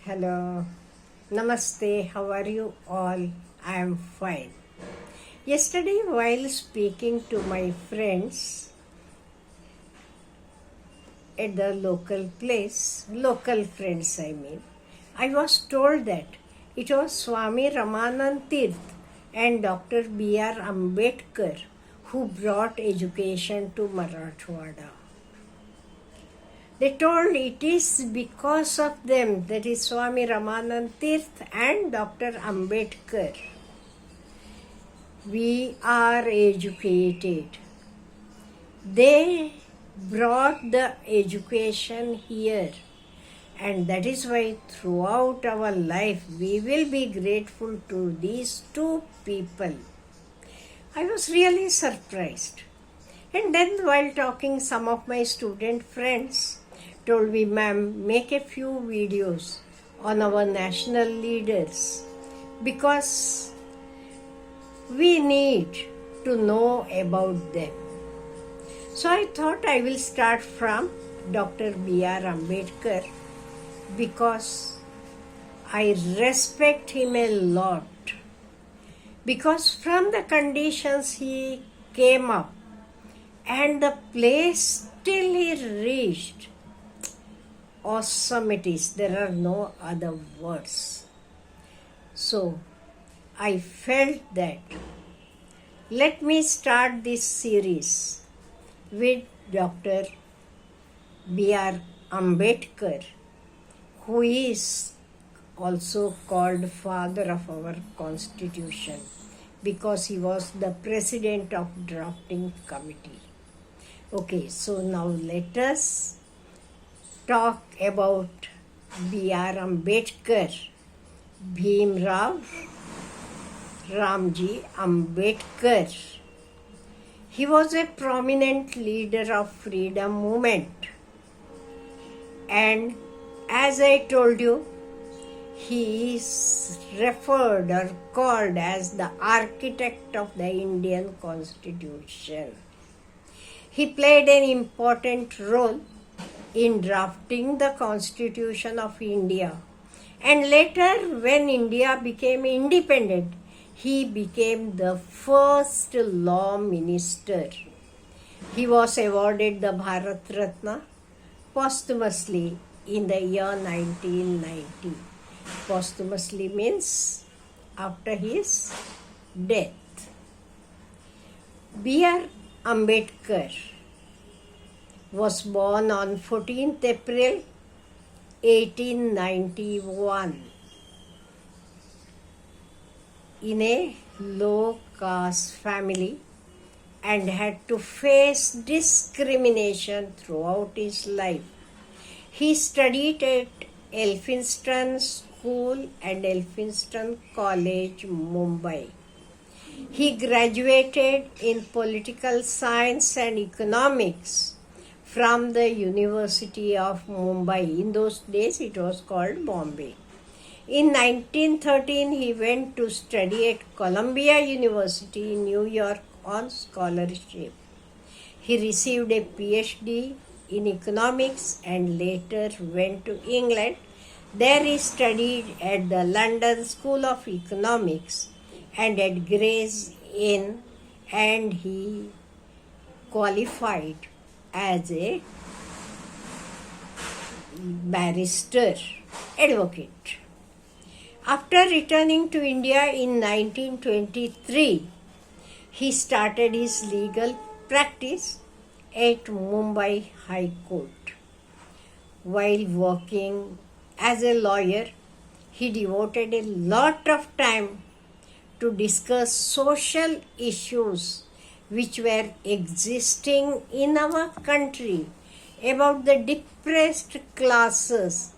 Hello, Namaste, how are you all? I am fine. Yesterday, while speaking to my friends at the local friends, I was told that it was Swami Ramanand Tirth and Dr. B.R. Ambedkar who brought education to Marathwada. They told it is because of them, that is Swami Ramanand Tirth and Dr. Ambedkar, we are educated. They brought the education here, and that is why throughout our life we will be grateful to these two people. I was really surprised. And then while talking, some of my student friends told me, ma'am, make a few videos on our national leaders because we need to know about them. So I thought I will start from Dr. B.R. Ambedkar because I respect him a lot. Because from the conditions he came up and the place till he reached, awesome it is. There are no other words. So I felt that let me start this series with Dr. B.R. Ambedkar, who is also called father of our constitution because he was the president of drafting committee. Okay, so now let us talk about B.R. Ambedkar, Bhimrao Ramji Ambedkar. He was a prominent leader of freedom movement, and as I told you, he is referred or called as the architect of the Indian Constitution. He played an important role in drafting the Constitution of India, and later when India became independent, he became the first law minister. He was awarded the Bharat Ratna posthumously in the year 1990. Posthumously means after his death. B.R. Ambedkar was born on 14th April 1891 in a low caste family and had to face discrimination throughout his life. He studied at Elphinstone School and Elphinstone College, Mumbai. He graduated in political science and economics from the University of Mumbai. In those days it was called Bombay. In 1913 he went to study at Columbia University in New York on scholarship. He received a PhD in economics and later went to England. There he studied at the London School of Economics and at Gray's Inn, and he qualified as a barrister, advocate. After returning to India in 1923, he started his legal practice at Mumbai High Court. While working as a lawyer, he devoted a lot of time to discuss social issues which were existing in our country about the depressed classes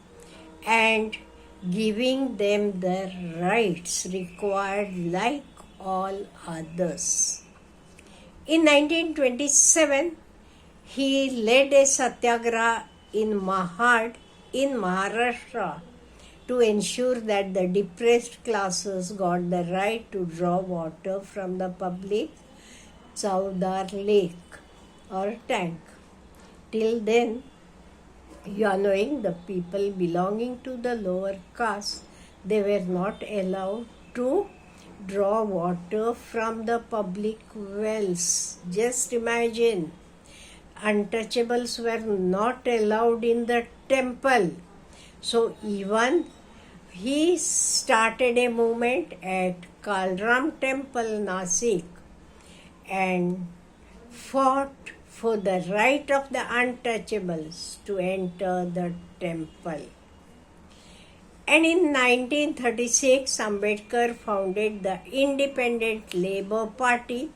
and giving them the rights required like all others. In 1927, he led a satyagraha in Mahad in Maharashtra to ensure that the depressed classes got the right to draw water from the public Chaudhar lake or tank. Till then, You are knowing the people belonging to the lower caste, they were not allowed to draw water from the public wells. Just imagine, untouchables were not allowed in the temple. So even he started a movement at Kalram Temple, Nasik, and fought for the right of the untouchables to enter the temple. And in 1936, Ambedkar founded the Independent Labour Party,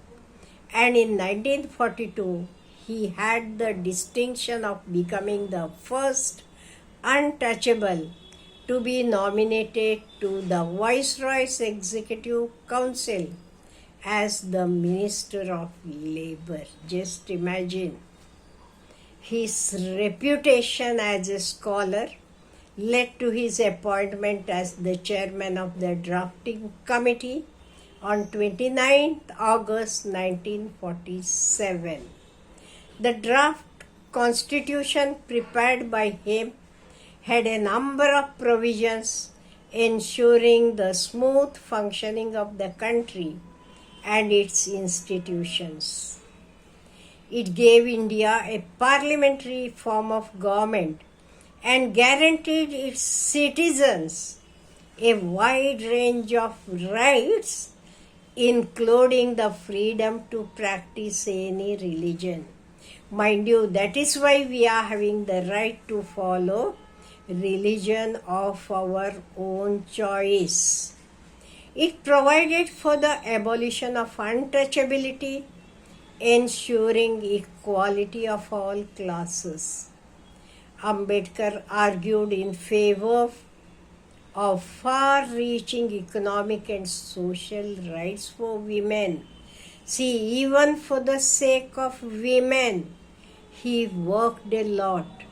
and in 1942, he had the distinction of becoming the first untouchable to be nominated to the Viceroy's Executive Council as the Minister of Labour. Just imagine. His reputation as a scholar led to his appointment as the chairman of the drafting committee on 29th August 1947. The draft constitution prepared by him had a number of provisions ensuring the smooth functioning of the country and its institutions. It gave India a parliamentary form of government and guaranteed its citizens a wide range of rights, including the freedom to practice any religion. Mind you, that is why we are having the right to follow religion of our own choice. It provided for the abolition of untouchability, ensuring equality of all classes. Ambedkar argued in favor of far-reaching economic and social rights for women. See, even for the sake of women, he worked a lot,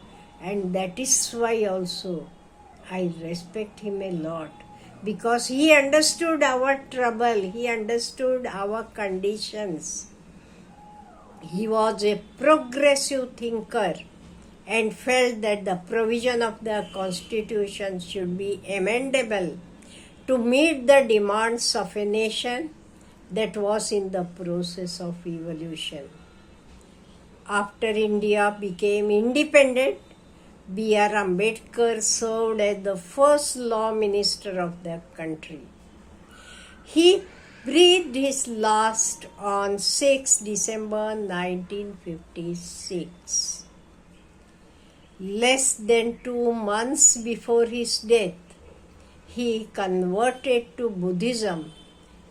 and that is why also I respect him a lot, because he understood our trouble, he understood our conditions. He was a progressive thinker and felt that the provision of the constitution should be amendable to meet the demands of a nation that was in the process of evolution. After India became independent, B.R. Ambedkar served as the first law minister of the country. He breathed his last on 6 December 1956. Less than 2 months before his death, he converted to Buddhism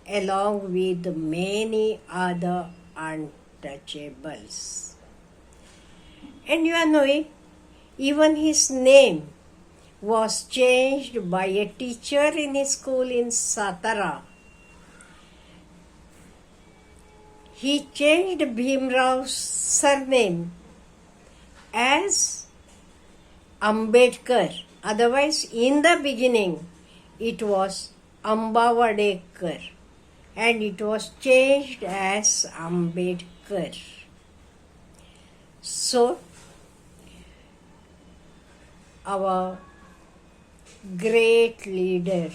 along with many other untouchables. And you are knowing, even his name was changed by a teacher in his school in Satara. He changed Bhimrao's surname as Ambedkar. Otherwise, in the beginning, it was Ambavadekar, and it was changed as Ambedkar. So, our great leader,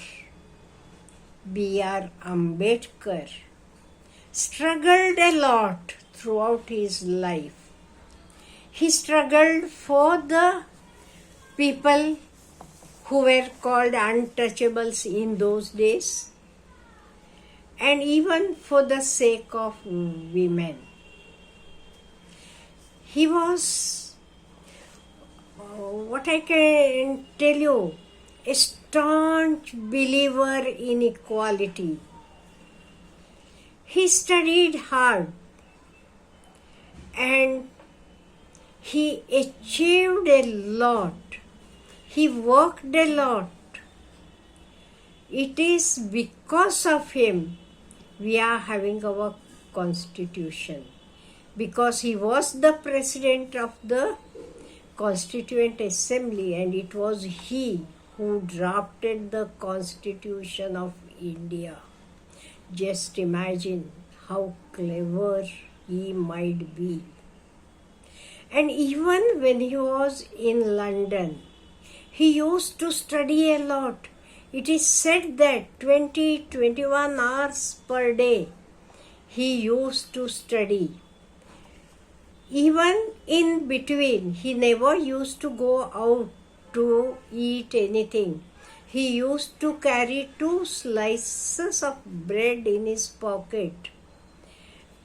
B.R. Ambedkar, struggled a lot throughout his life. He struggled for the people who were called untouchables in those days, and even for the sake of women. He was, what I can tell you, a staunch believer in equality. He studied hard and he achieved a lot. He worked a lot. It is because of him we are having our constitution, because he was the president of the Constituent Assembly, and it was he who drafted the Constitution of India. Just imagine how clever he might be. And even when he was in London, he used to study a lot. It is said that 21 hours per day he used to study. Even in between, he never used to go out to eat anything. He used to carry 2 slices of bread in his pocket.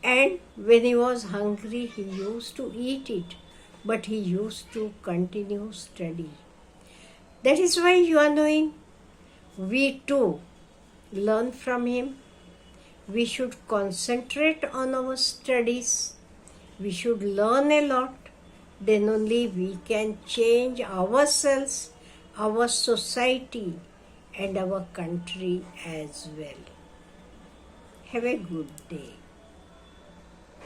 And when he was hungry, he used to eat it. But he used to continue study. That is why you are knowing, we too learn from him. We should concentrate on our studies. We should learn a lot. Then only we can change ourselves, our society, and our country as well. Have a good day.